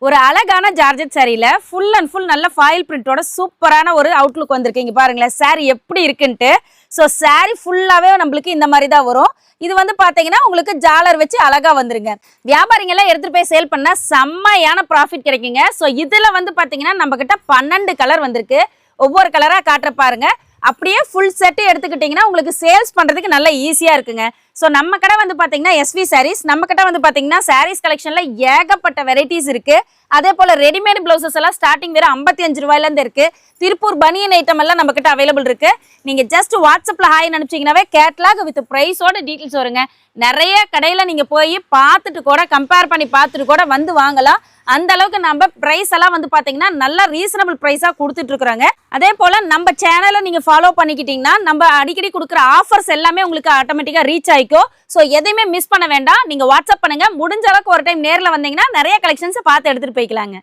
ஒரு அழகான georgette சாரியில full and full நல்ல ஃபாயில் பிரிண்டோட சூப்பரான ஒரு அவுட்லுக் வந்திருக்கு. இங்க பாருங்களேன் சாரி எப்படி இருக்குன்ட்டு. ஸோ சாரி ஃபுல்லாவே நம்மளுக்கு இந்த மாதிரி தான் வரும். இது வந்து பாத்தீங்கன்னா உங்களுக்கு ஜாலர் வச்சு அழகா வந்துருங்க. வியாபாரிங்கெல்லாம் எடுத்துட்டு போய் சேல் பண்ணா செம்மையான ப்ராஃபிட் கிடைக்குங்க. ஸோ இதுல வந்து பாத்தீங்கன்னா நம்ம கிட்ட 12 கலர் வந்திருக்கு. ஒவ்வொரு கலரா காட்டுற பாருங்க. அப்படியே ஃபுல் செட் எடுத்துக்கிட்டீங்கன்னா உங்களுக்கு சேல்ஸ் பண்றதுக்கு நல்ல ஈஸியா இருக்குங்க. ஸோ நம்ம கடை வந்து பாத்தீங்கன்னா எஸ்வி சாரீஸ். நம்ம கடை வந்து பாத்தீங்கன்னா சாரீஸ் கலெக்ஷன்ல ஏகப்பட்ட வெரைட்டிஸ் இருக்கு. அதே போல ரெடிமேட் பிளவுசஸ் எல்லாம் ஸ்டார்டிங் வேற 55 ரூபாயில இருந்து இருக்கு. திருப்பூர் பனியன் ஐட்டம் எல்லாம் நம்ம கிட்ட அவைலபிள் இருக்கு. நீங்க ஜஸ்ட் வாட்ஸ்அப்ல ஹாய் அனுப்பிச்சீங்கன்னாவே கேட்லாக் வித் பிரைஸோட டீடைல்ஸ் வருங்க. நிறைய கடையில நீங்க போய் பார்த்துட்டு கூட கம்பேர் பண்ணி பார்த்துட்டு கூட வந்து வாங்கலாம். அந்த அளவுக்கு நம்ம பிரைஸ் எல்லாம் வந்து பாத்தீங்கன்னா நல்ல ரீசனபிள் பிரைஸா கொடுத்துட்டு இருக்கிறாங்க. அதே போல நம்ம சேனலை நீங்க ஃபாலோ பண்ணிக்கிட்டீங்கன்னா நம்ம அடிக்கடி கொடுக்குற ஆஃபர்ஸ் எல்லாமே உங்களுக்கு ஆட்டோமேட்டிக்கா ரீச் ஆயிக்கும். ஸோ எதையுமே மிஸ் பண்ண வேண்டாம். நீங்க வாட்ஸ்அப் பண்ணுங்க. முடிஞ்ச அளவுக்கு ஒரு டைம் நேரில் வந்தீங்கன்னா நிறைய கலெக்ஷன்ஸ் பார்த்து எடுத்துட்டு போய்க்கலாங்க.